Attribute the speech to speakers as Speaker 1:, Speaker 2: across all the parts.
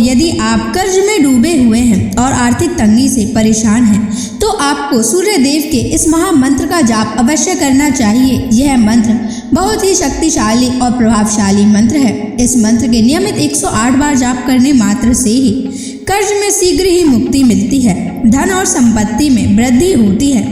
Speaker 1: यदि आप कर्ज में डूबे हुए हैं और आर्थिक तंगी से परेशान हैं, तो आपको सूर्य देव के इस महामंत्र का जाप अवश्य करना चाहिए। यह मंत्र बहुत ही शक्तिशाली और प्रभावशाली मंत्र है। इस मंत्र के नियमित 108 बार जाप करने मात्र से ही कर्ज में शीघ्र ही मुक्ति मिलती है, धन और संपत्ति में वृद्धि होती है,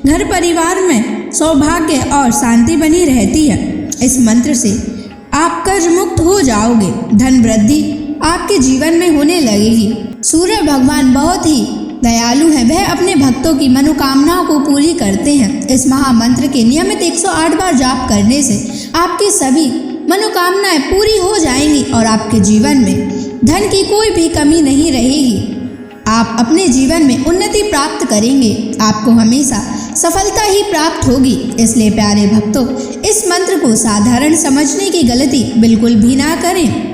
Speaker 1: घर परिवार में सौभाग्य और शांति बनी रहती है। इस मंत्र से आप कर्ज मुक्त हो जाओगे, धन वृद्धि आपके जीवन में होने लगेगी। सूर्य भगवान बहुत ही दयालु हैं, वह अपने भक्तों की मनोकामनाओं को पूरी करते हैं। इस महामंत्र के नियमित 108 बार जाप करने से आपकी सभी मनोकामनाएं पूरी हो जाएंगी और आपके जीवन में धन की कोई भी कमी नहीं रहेगी। आप अपने जीवन में उन्नति प्राप्त करेंगे, आपको हमेशा सफलता ही प्राप्त होगी। इसलिए प्यारे भक्तों, इस मंत्र को साधारण समझने की गलती बिल्कुल भी ना करें।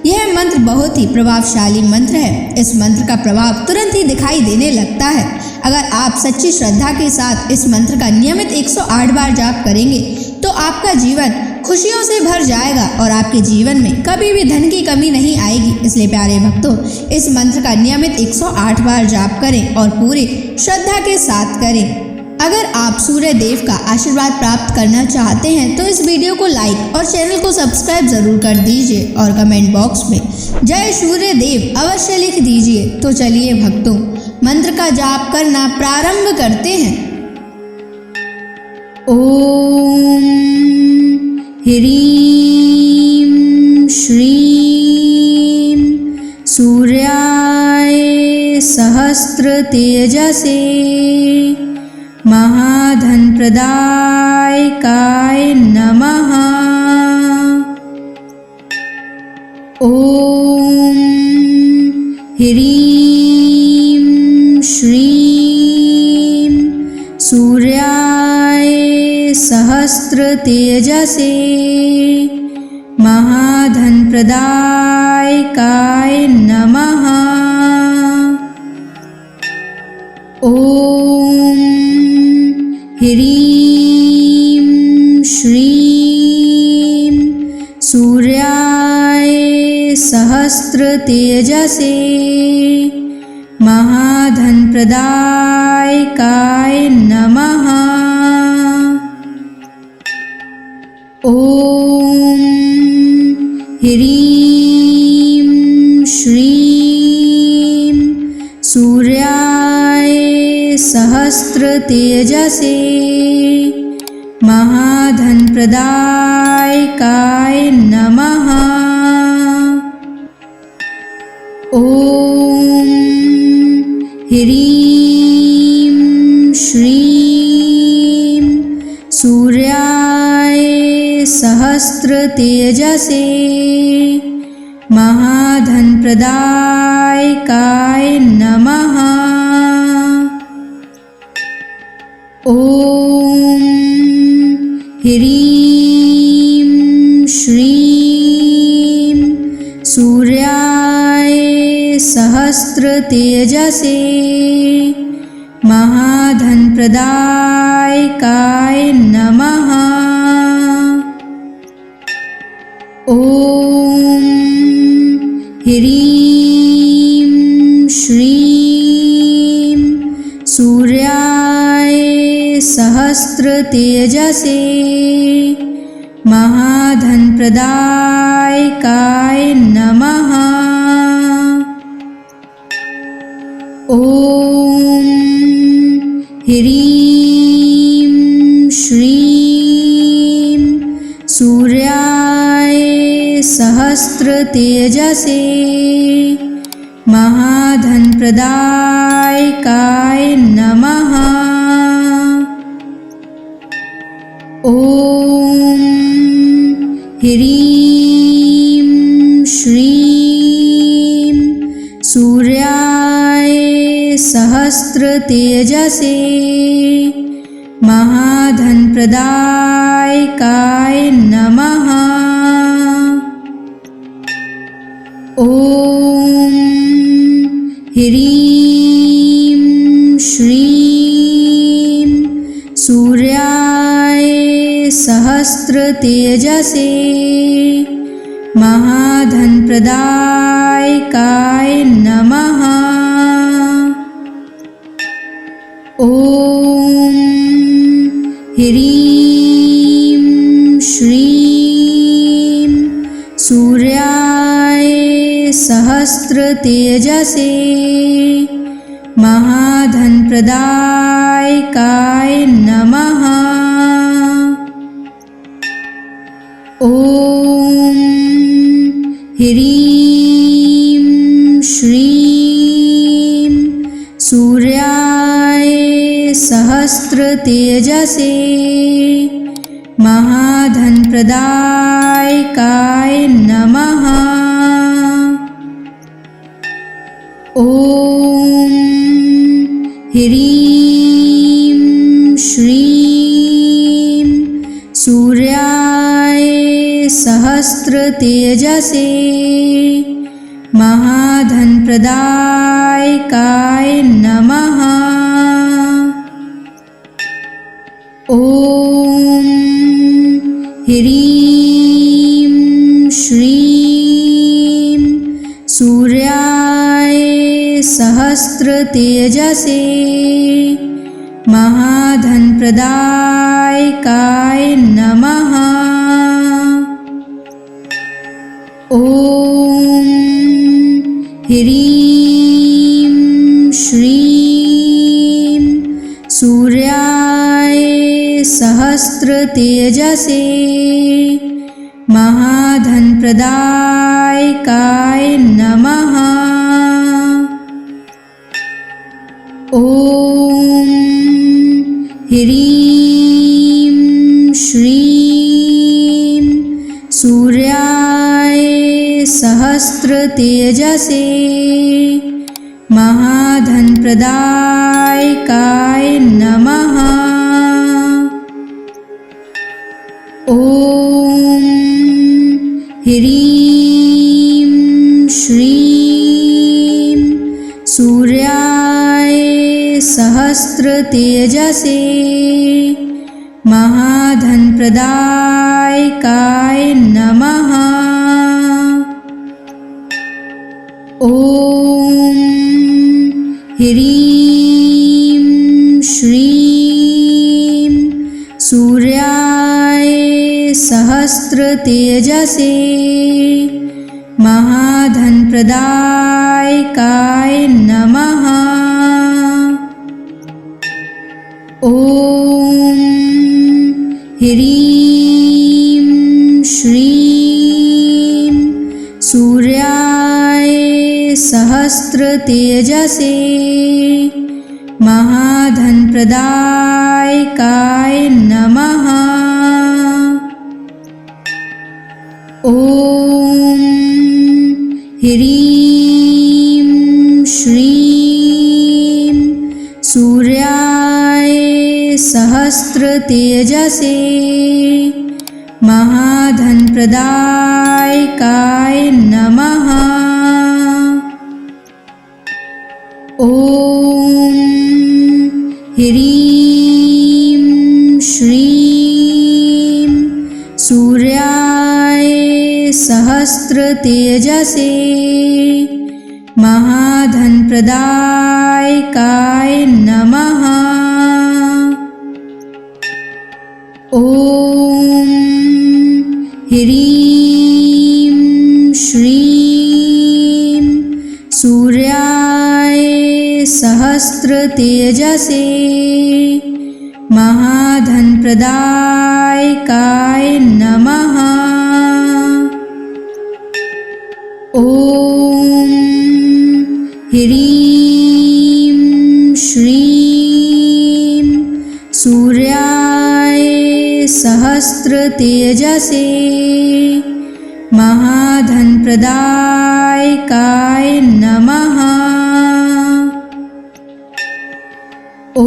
Speaker 1: यह मंत्र बहुत ही प्रभावशाली मंत्र है। इस मंत्र का प्रभाव तुरंत ही दिखाई देने लगता है। अगर आप सच्ची श्रद्धा के साथ इस मंत्र का नियमित 108 बार जाप करेंगे तो आपका जीवन खुशियों से भर जाएगा और आपके जीवन में कभी भी धन की कमी नहीं आएगी। इसलिए प्यारे भक्तों, इस मंत्र का नियमित 108 बार जाप करें और पूरी श्रद्धा के साथ करें। अगर आप सूर्य देव का आशीर्वाद प्राप्त करना चाहते हैं तो इस वीडियो को लाइक और चैनल को सब्सक्राइब जरूर कर दीजिए और कमेंट बॉक्स में जय सूर्य देव अवश्य लिख दीजिए। तो चलिए भक्तों, मंत्र का जाप करना प्रारंभ करते हैं। ओम ह्रीं श्रीं सूर्याय सहस्र तेजसे महाधन प्रदायकाय नमः। ओम ह्रीं श्रीं सूर्याय सहस्र तेजसे महाधन प्रदायकाय नमः। ओम ह्रीं श्रीं सूर्याय सहस्र तेजसे महाधन प्रदायकाय नमः। ओम ह्रीं श्रीं सूर्याय सहस्र तेजसे महाधन प्रदायकाय नमः। ओम ह्रीं श्रीं सूर्याय सहस्र तेजसे महाधन प्रदायकाय नमः। ओम ह्रीं श्रीं सूर्याय सहस्र तेजसे महाधन प्रदायकाय नमः। ओम ह्रीं श्रीं सूर्याय सहस्र तेजसे महाधन प्रदायकाय नमः। ओम ह्रीं श्रीं सूर्याय सहस्र तेजसे महाधन प्रदायकाय नमः। ओम ह्रीं श्रीं सूर्याय सहस्र तेजसे महाधन प्रदायकाय नमः। ओम ह्रीं श्रीं सूर्याय सहस्र तेजसे महाधनप्रदायकाय नमः। ॐ ह्रीं श्रीं सूर्याय सहस्रतेजसे महाधनप्रदायकाय नमः। ॐ ह्रीं श्रीं सूर्याय सहस्रतेजसे महाधनप्रदायकाय नमः। ॐ ह्रीं श्रीं सूर्याय सहस्रतेजसे महाधनप्रदायकाय नमः। ॐ ह्रीं श्रीं सूर्याय सहस्रतेजसे महाधनप्रदायकाय नमः। ॐ ह्रीं श्रीं सूर्याय सहस्रतेजसे महाधनप्रदायकाय नमः। ॐ ह्रीं श्रीं सूर्याय सहस्रतेजसे महाधनप्रदायकाय नमः। ॐ ह्रीं श्रीं सूर्याय सहस्रतेजसे महाधनप्रदायकाय नमः। ॐ ह्रीं श्रीं सूर्याय सहस्रतेजसे महाधनप्रदायकाय नमः। ॐ ह्रीं श्रीं सूर्याय सहस्रतेजसे महाधनप्रदायकाय नमः। ॐ ह्रीं श्रीं सूर्याय सहस्रतेजसे महाधनप्रदायकाय नमः। ॐ ह्रीं श्रीं सूर्याय सहस्रतेजसे महाधनप्रदायकाय नमः। ॐ ह्रीं श्रीं सूर्याय सहस्रतेजसे महाधनप्रदायकाय नमः। ॐ ह्रीं श्रीं सूर्याय सहस्रतेजसे महाधनप्रदायकाय नमः। ॐ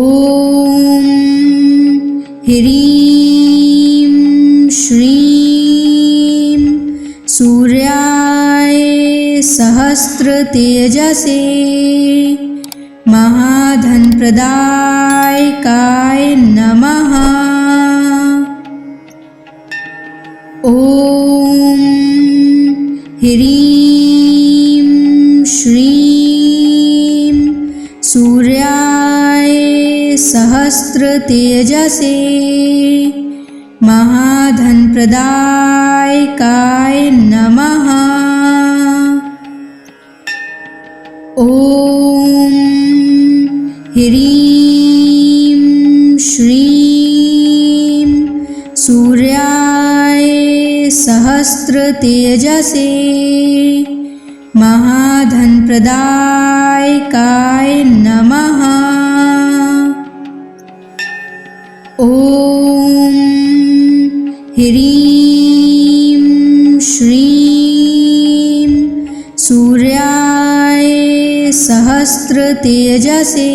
Speaker 1: ह्रीं श्रीं सूर्याय सहस्रतेजसे महाधनप्रदायकाय नमः। ॐ ह्रीं श्रीं सूर्याय सहस्रतेजसे महाधनप्रदायकाय नमः। ॐ ह्रीं श्रीं सूर्याय सहस्रतेजसे महाधनप्रदायकाय नमः। ॐ ह्रीं श्रीं सूर्याय सहस्रतेजसे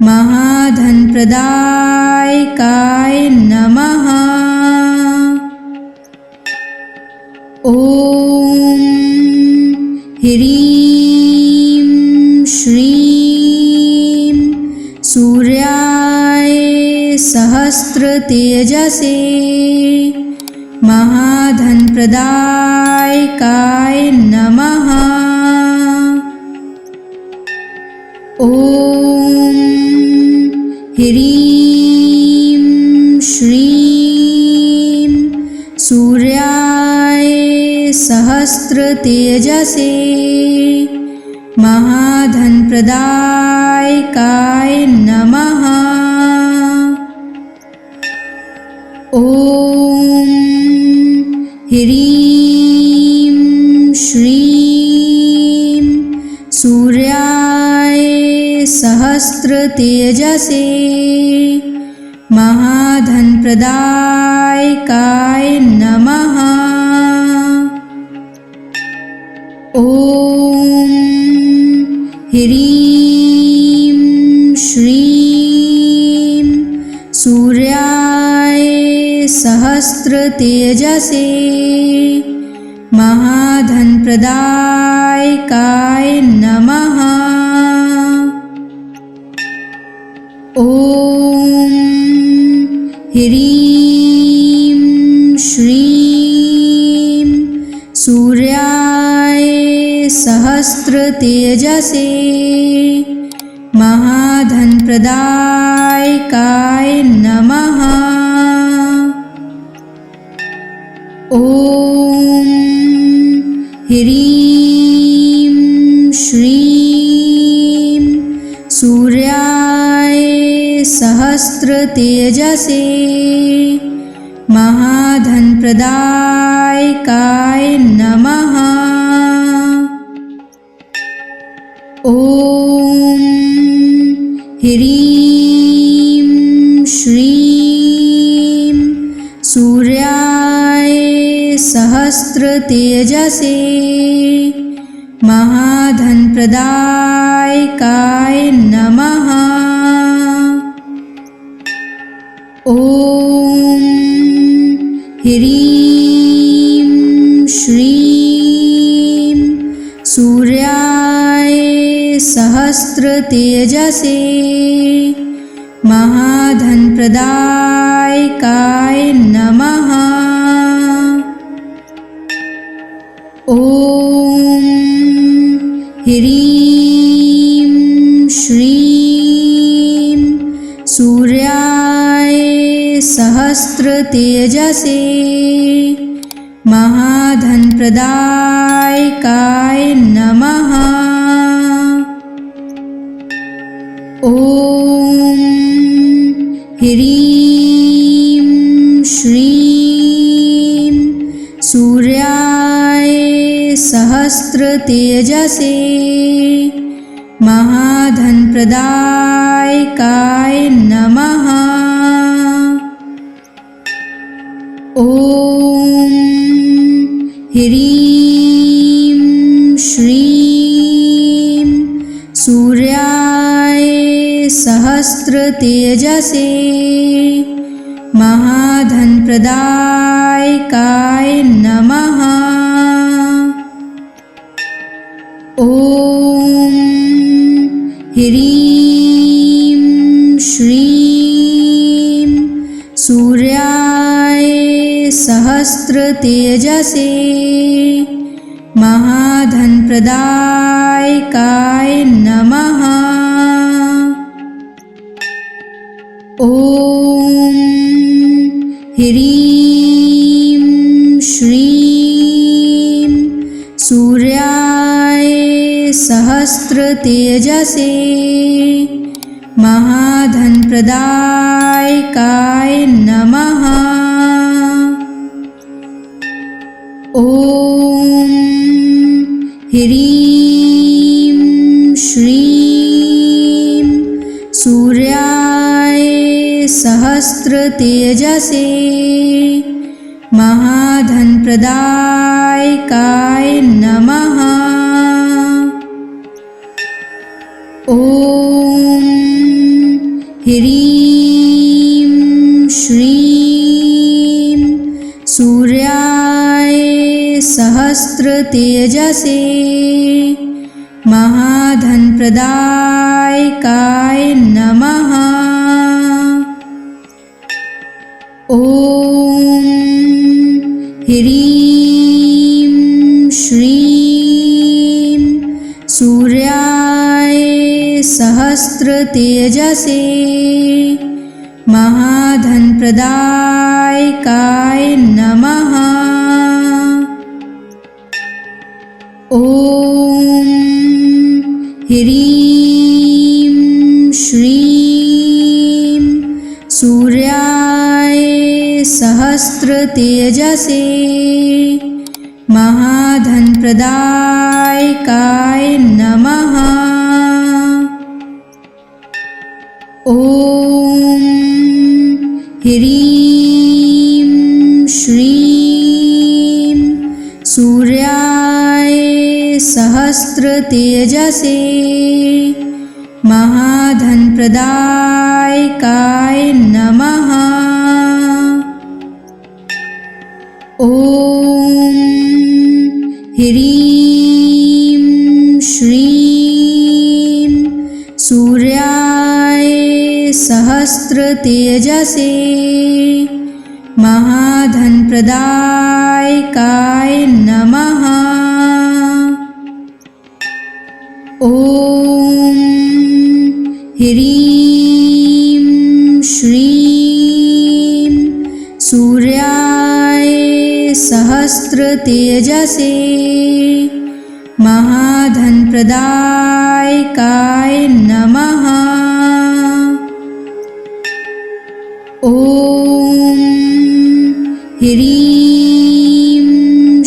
Speaker 1: महाधनप्रदायकाय नमः। ॐ ह्रीं श्रीं सूर्याय सहस्रतेजसे महाधनप्रदायकाय नमः। ॐ ह्रीं श्रीं सूर्याय सहस्रतेजसे महाधनप्रदायकाय नमः। ॐ ह्रीं श्रीं सूर्याय सहस्रतेजसे महाधनप्रदायकाय नमः। ॐ ह्रीं श्रीं सूर्याय सहस्रतेजसे महाधनप्रदायकाय नमः। ॐ ह्रीं श्रीं सूर्याय सहस्रतेजसे महाधनप्रदायकाय नमः। ॐ ह्रीं श्रीं सूर्याय सहस्रतेजसे महाधनप्रदायकाय नमः। ॐ ह्रीं श्रीं सूर्याय सहस्रतेजसे महाधनप्रदायकाय नमः। ॐ ह्रीं श्रीं सूर्याय सहस्रतेजसे महाधनप्रदायकाय नमः। ॐ ह्रीं श्रीं सूर्याय सहस्रतेजसे महाधनप्रदायकाय नमः। ॐ ह्रीं श्रीं सूर्याय सहस्रतेजसे महाधनप्रदायकाय नमः। ॐ ह्रीं श्रीं सूर्याय सहस्रतेजसे महाधनप्रदायकाय नमः। ॐ ह्रीं श्रीं सूर्याय सहस्त्रतेजसे महाधनप्रदायकाय नमः। ॐ ह्रीं श्रीं सूर्याय सहस्त्रतेजसे महाधनप्रदायकाय नमः। ॐ ह्रीं श्रीं सूर्याय सहस्त्रतेजसे महाधनप्रदायकाय नमः। ॐ ह्रीं श्रीं सूर्याय सहस्त्रतेजसे महाधनप्रदायकाय नमः। ॐ ह्रीं श्रीं सूर्याय सहस्त्रतेजसे महाधनप्रदायकाय नमः। ॐ ह्रीं श्रीं सूर्याय सहस्त्रतेजसे महाधनप्रदायकाय नमः। ॐ ह्रीं श्रीं सूर्याय सहस्त्रतेजसे महाधनप्रदायकाय नमः। ॐ ह्रीं श्रीं सूर्याय सहस्त्रतेजसे महाधनप्रदायकाय नमः। ॐ ह्रीं श्रीं सूर्याय सहस्त्रतेजसे महाधनप्रदायकाय नमः। ॐ ह्रीं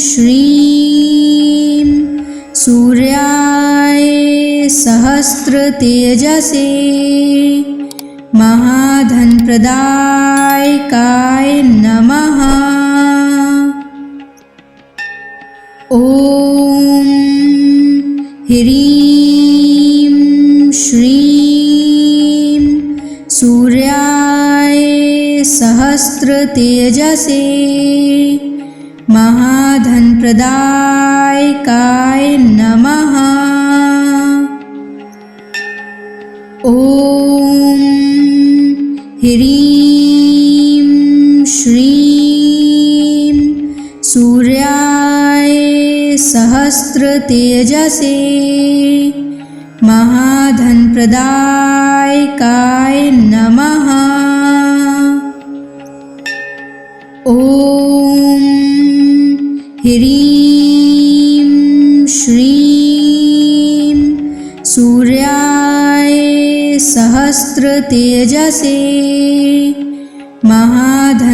Speaker 1: श्रीं सूर्याय सहस्त्रतेजसे महाधनप्रदायकाय नमः। ॐ ह्रीं श्रीं सूर्याय सहस्त्रतेजसे महाधनप्रदायकाय नमः। ॐ ह्रीं श्रीं सूर्याय सहस्त्रतेजसे महाधनप्रदायकाय नमः। ॐ ह्रीं श्रीं सूर्याय सहस्त्रतेजसे महाधनप्रदायकाय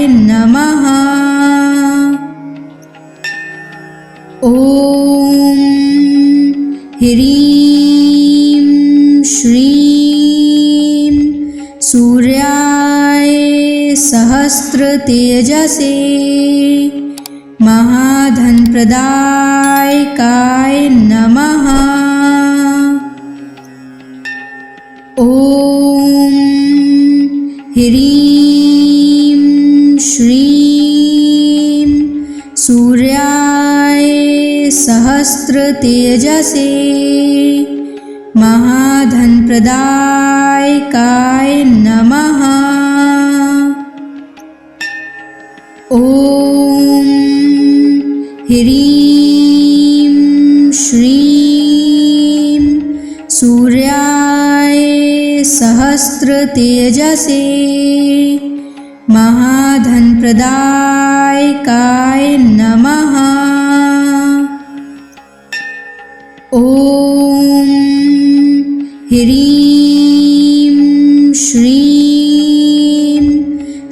Speaker 1: नमः। ॐ ह्रीं श्रीं सूर्याय सहस्त्रतेजसे महाधनप्रदायकाय नमः। ॐ ह्रीं श्रीं सूर्याय सहस्त्रतेजसे महाधनप्रदायकाय नमः। सहस्रतेजसे महाधनप्रदायकाय नमः। ॐ ह्रीं श्रीं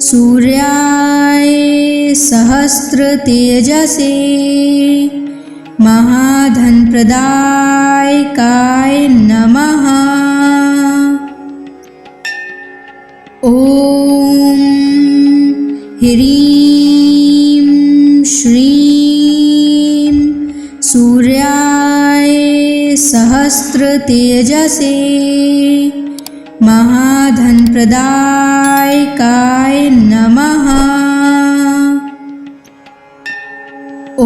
Speaker 1: सूर्याय सहस्रतेजसे महाधनप्रदायकाय नमः। ॐ ह्रीं श्रीं सूर्याय सहस्रतेजसे महाधनप्रदायकाय नमः। ॐ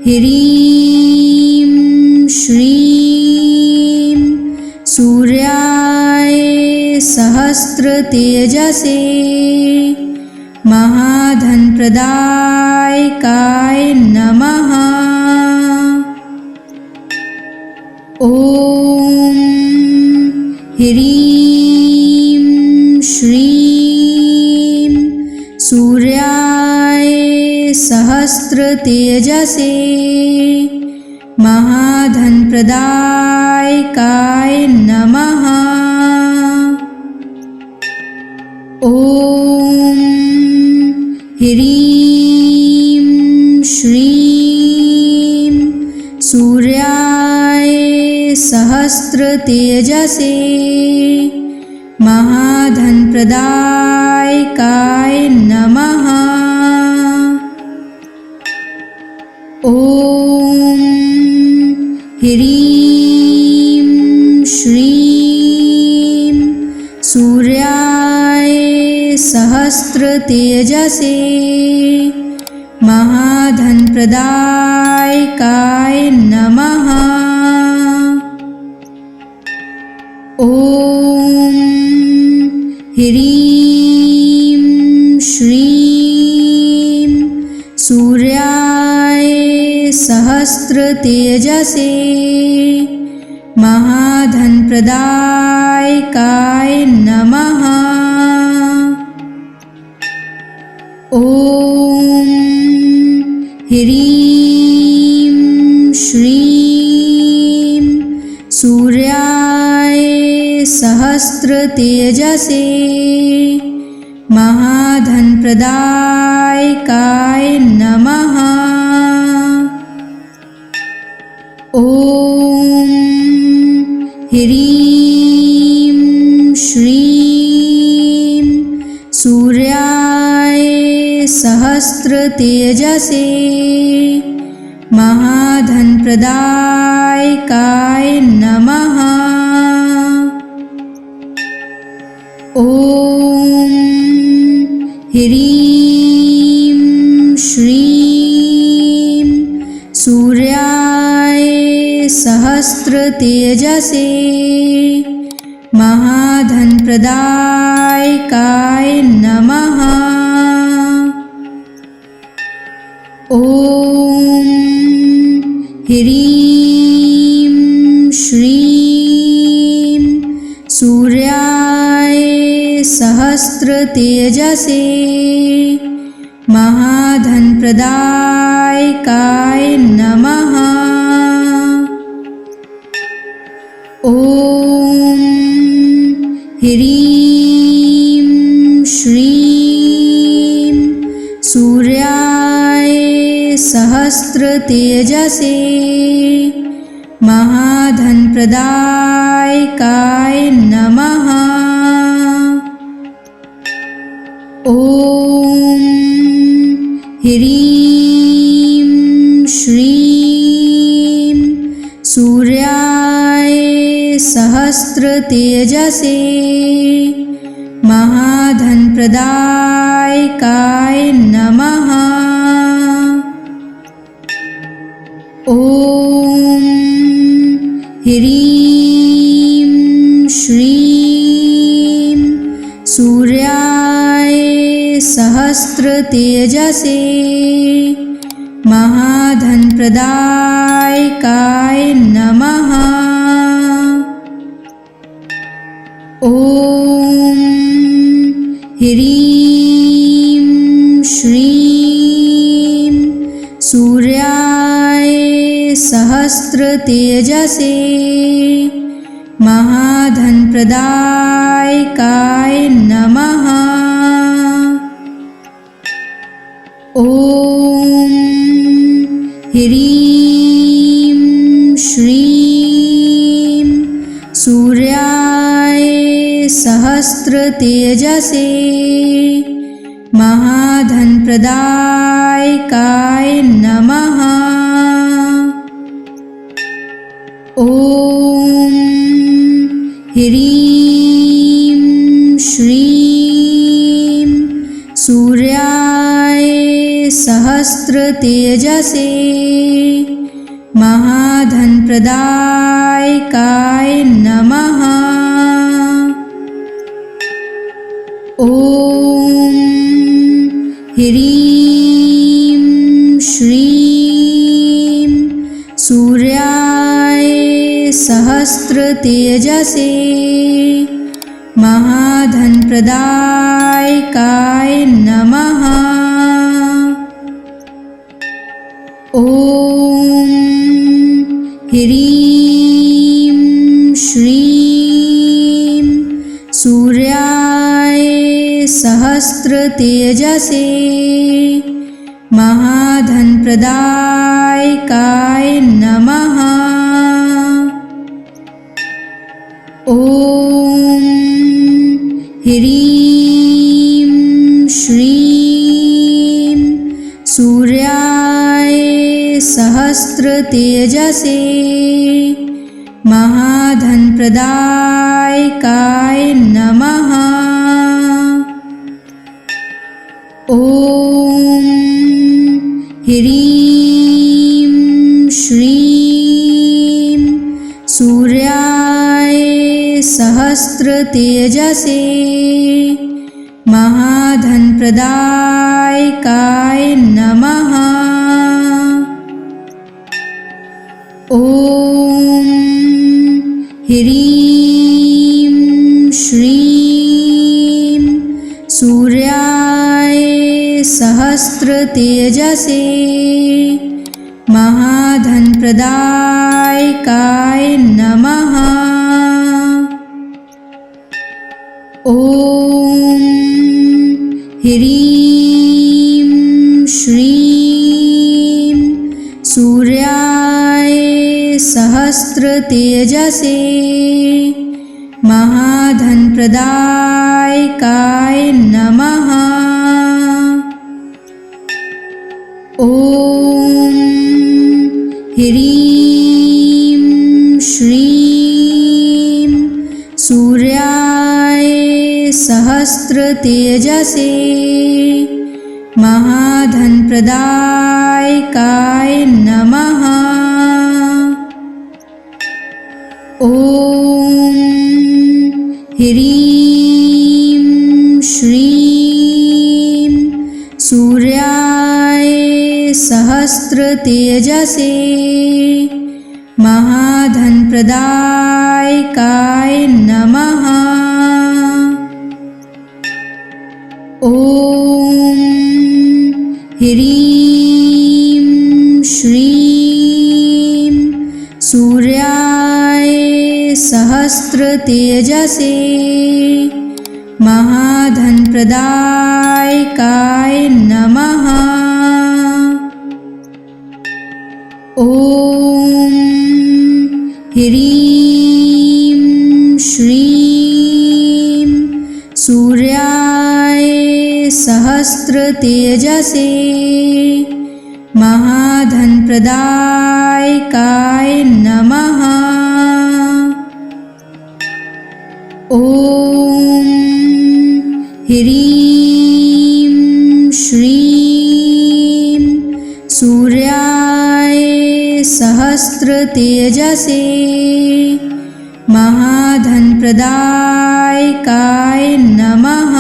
Speaker 1: ह्रीं श्रीं सूर्याय सहस्रतेजसे महाधनप्रदायकाय नमः। ॐ ह्रीं श्रीं सूर्याय सहस्रतेजसे महाधनप्रदायकाय नमः। ॐ ह्रीं श्रीं सूर्याय सहस्रतेजसे महाधनप्रदायकाय नमः। ॐ ह्रीं श्रीं सूर्याय सहस्रतेजसे महाधनप्रदायकाय नमः। ॐ ह्रीं श्रीं सूर्याय सहस्रतेजसे महाधनप्रदायकाय नमः। ॐ ह्रीं श्रीं सूर्याय सहस्रतेजसे महाधनप्रदायकाय नमः। ॐ ह्रीं श्रीं सूर्याय सहस्रतेजसे महाधनप्रदायकाय नमः। ॐ ह्रीं श्रीं सूर्याय सहस्रतेजसे महाधनप्रदायकाय नमः। ॐ ह्रीं श्रीं सूर्याय सहस्रतेजसे महाधनप्रदायकाय नमः। ॐ ह्रीं श्रीं सूर्याय सहस्रतेजसे महाधनप्रदायकाय नमः। ॐ ह्रीं श्रीं सूर्याय सहस्रतेजसे महाधनप्रदायकाय नमः। ॐ ह्रीं श्रीं सूर्याय सहस्रतेजसे महाधनप्रदायकाय नमः। ॐ ह्रीं श्रीं सूर्याय सहस्रतेजसे महाधनप्रदायकाय नमः। ॐ ह्रीं श्रीं सूर्याय सहस्रतेजसे महाधनप्रदायकाय नमः। ॐ ह्रीं श्रीं सूर्याय सहस्रतेजसे महाधनप्रदायकाय नमः। ॐ ह्रीं श्रीं सूर्याय सहस्रतेजसे महाधनप्रदायकाय नमः। ॐ ह्रीं श्रीं सूर्याय सहस्रतेजसे महाधनप्रदायकाय नमः। ॐ ह्रीं श्रीं सूर्याय सहस्रतेजसे महाधनप्रदायकाय नमः। ॐ ह्रीं श्रीं सूर्याय सहस्रतेजसे महाधनप्रदायकाय नमः। ॐ ह्रीं श्रीं सूर्याय सहस्रतेजसे महाधनप्रदायकाय नमः। ॐ ह्रीं श्रीं सूर्याय सहस्रतेजसे महाधनप्रदायकाय नमः। ॐ ह्रीं श्रीं सूर्याय सहस्रतेजसे महाधनप्रदायकाय नमः। ॐ ह्रीं श्रीं सूर्याय सहस्रतेजसे महाधनप्रदायकाय नमः। ॐ ह्रीं श्रीं सूर्याय सहस्रतेजसे महाधनप्रदायकाय नमः। ॐ ह्रीं श्रीं सूर्याय सहस्रतेजसे महाधनप्रदायकाय नमः। ॐ ह्रीं श्रीं सूर्याय सहस्रतेजसे महाधनप्रदायकाय नमः।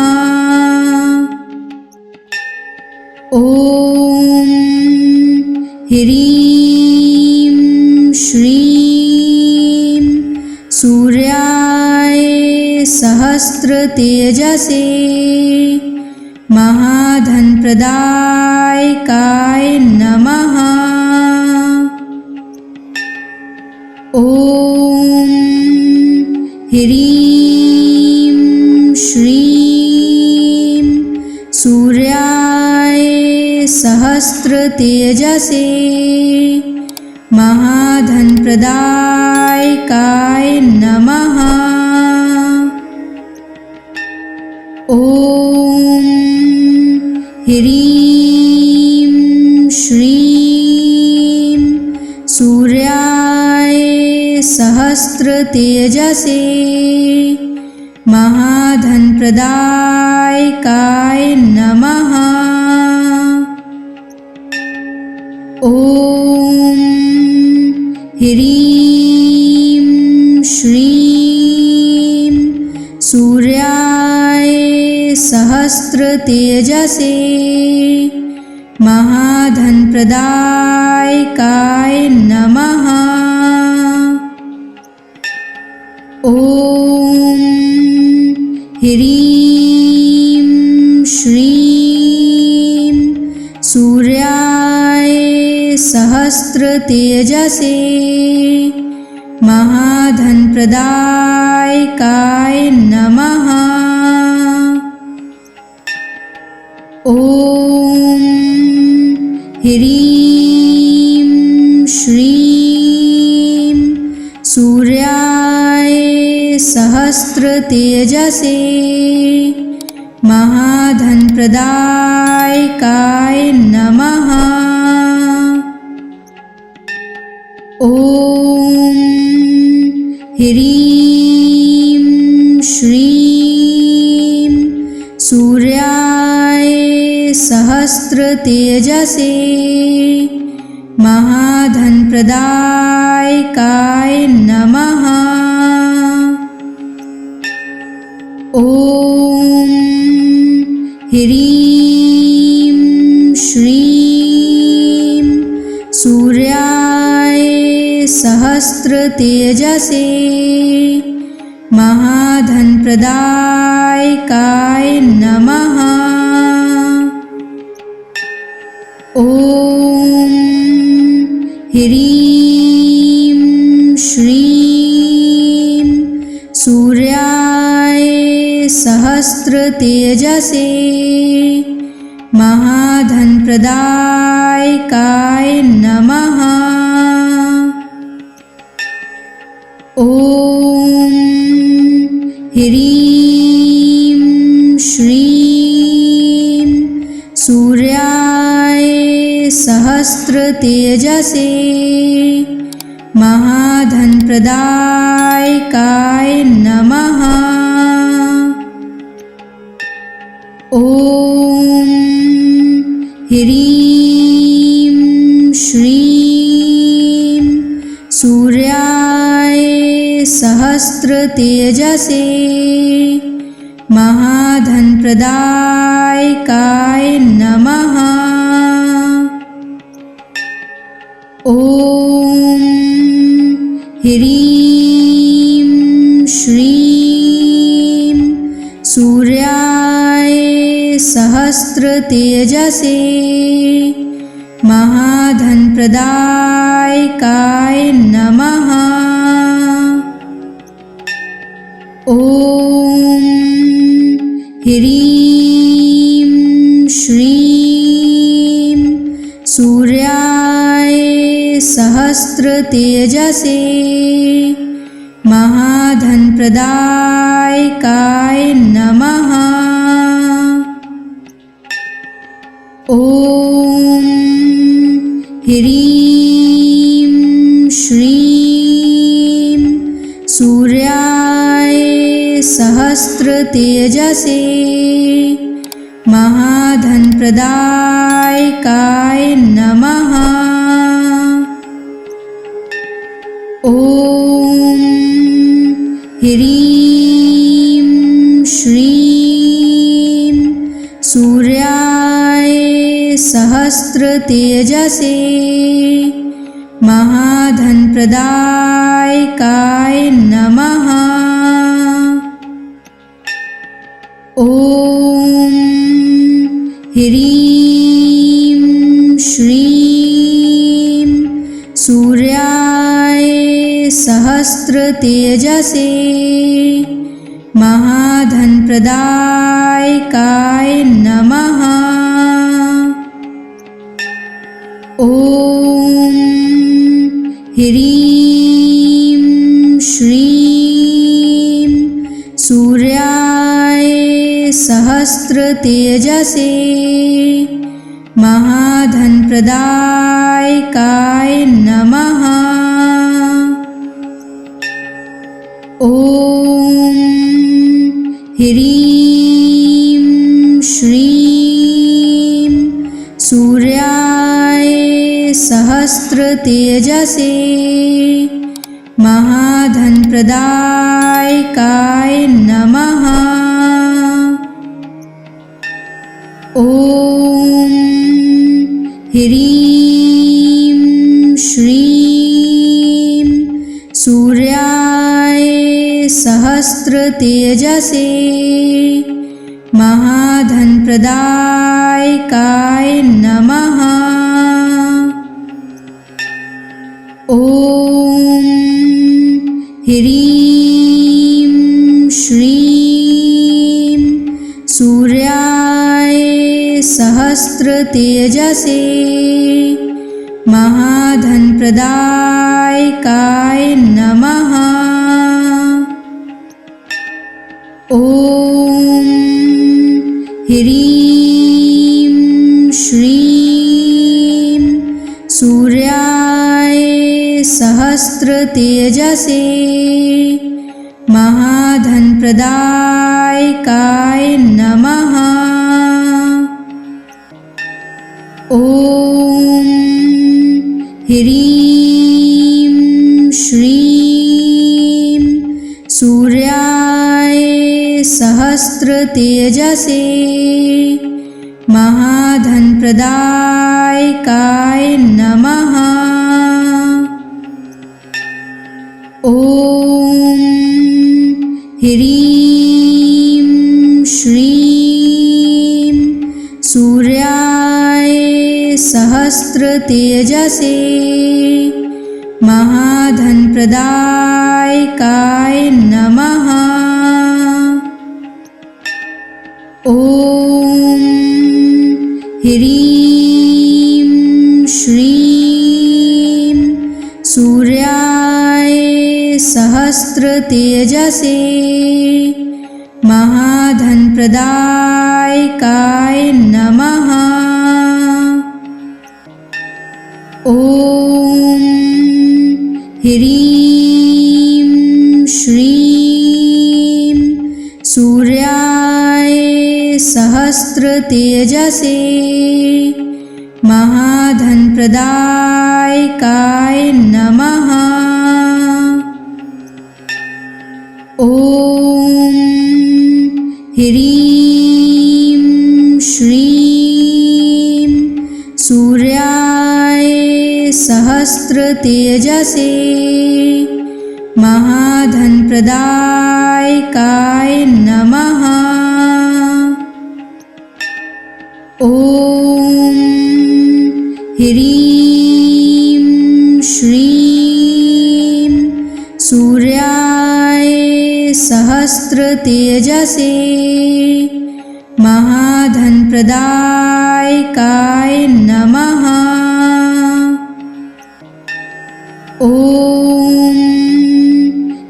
Speaker 1: ॐ ह्रीं श्रीं सूर्याय सहस्रतेजसे महाधनप्रदायकाय नमः। ॐ ह्रीं श्रीं सूर्याय सहस्रतेजसे महाधनप्रदायकाय नमः। ॐ ह्रीं श्रीं सूर्याय सहस्रतेजसे महाधनप्रदायकाय नमः। ॐ ह्रीं श्रीं सूर्याय सहस्रतेजसे महाधनप्रदायकाय नमः। ॐ ह्रीं श्रीं सूर्याय सहस्रतेजसे महाधनप्रदायकाय नमः। ॐ ह्रीं श्रीं सूर्याय सहस्रतेजसे महाधनप्रदायकाय नमः। ॐ ह्रीं श्रीं सूर्याय सहस्रतेजसे महाधनप्रदायकाय नमः। ॐ ह्रीं श्रीं सूर्याय सहस्रतेजसे महाधनप्रदायकाय नमः। ॐ ह्रीं श्रीं सूर्याय सहस्रतेजसे महाधनप्रदायकाय नमः। ॐ ह्रीं श्रीं सूर्याय सहस्रतेजसे महाधनप्रदायकाय नमः। ॐ ह्रीं श्रीं सूर्याय सहस्रतेजसे महाधनप्रदायकाय नमः। ॐ ह्रीं श्रीं सूर्याय सहस्रतेजसे महाधनप्रदायकाय नमः। ॐ ह्रीं श्रीं सूर्याय सहस्रतेजसे महाधनप्रदायकाय नमः। ॐ ह्रीं श्रीं सूर्याय सहस्रतेजसे महाधनप्रदायकाय नमः। ॐ ह्रीं श्रीं सूर्याय सहस्रतेजसे महाधनप्रदायकाय नमः। ॐ ह्रीं श्रीं सूर्याय सहस्रतेजसे महाधनप्रदायकाय नमः। ॐ ह्रीं श्रीं सूर्याय सहस्रतेजसे महाधनप्रदायकाय नमः। ॐ ह्रीं श्रीं सूर्याय सहस्रतेजसे महाधनप्रदायकाय नमः। ॐ ह्रीं श्रीं सूर्याय सहस्रतेजसे महाधनप्रदायकाय नमः। ॐ ह्रीं श्रीं सूर्याय सहस्रतेजसे महाधनप्रदायकाय नमः। ॐ ह्रीं श्रीं सूर्याय सहस्रतेजसे महाधनप्रदायकाय नमः। ॐ ह्रीं श्रीं सूर्याय सहस्रतेजसे महाधनप्रदायकाय नमः। ॐ ह्रीं श्रीं सूर्याय सहस्रतेजसे महाधनप्रदायकाय नमः। ॐ ह्रीं श्रीं सूर्याय सहस्रतेजसे महाधनप्रदायकाय नमः। ॐ ह्रीं श्रीं सूर्याय सहस्रतेजसे महाधनप्रदायकाय नमः। ॐ ह्रीं श्रीं सूर्याय सहस्रतेजसे महाधनप्रदायकाय नमः। ॐ ह्रीं श्रीं सूर्याय सहस्रतेजसे महाधनप्रदायकाय नमः। ॐ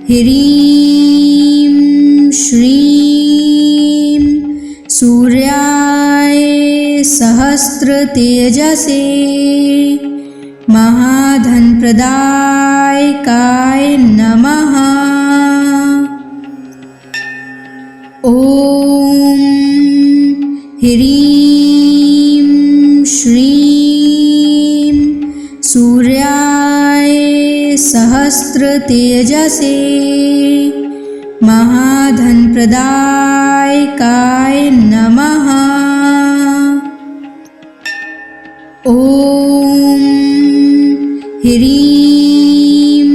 Speaker 1: ह्रीं श्रीं सूर्याय सहस्रतेजसे महाधनप्रदायकाय नमः। ॐ ह्रीं श्रीं सूर्याय सहस्रतेजसे महाधनप्रदायकाय नमः। ॐ ह्रीं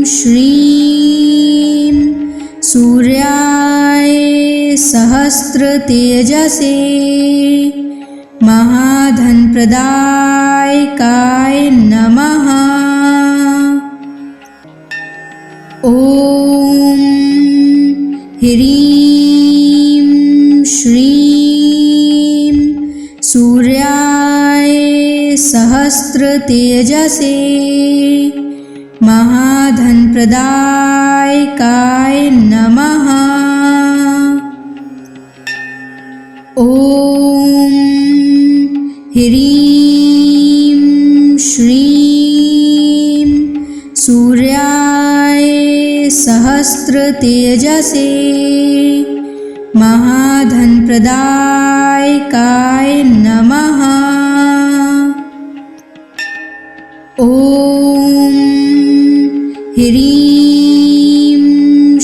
Speaker 1: श्रीं सूर्याय सहस्त्रतेजसे महाधनप्रदायकाय नमः। ॐ ह्रीं श्रीं सूर्याय सहस्त्रतेजसे महाधनप्रदायकाय नमः। ॐ ह्रीं श्रीं सूर्याय सहस्त्रतेजसे महाधनप्रदायकाय नमः। ॐ ह्रीं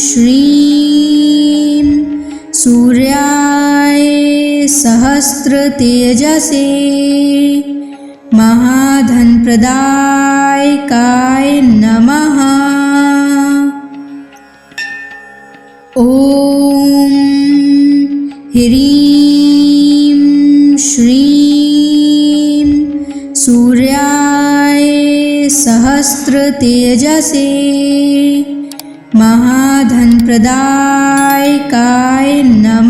Speaker 1: श्रीं सूर्याय सहस्त्रतेजसे महाधनप्रदायकाय नमः। ॐ ह्रीं श्रीं सूर्याय सहस्त्रतेजसे महाधनप्रदायकाय नमः।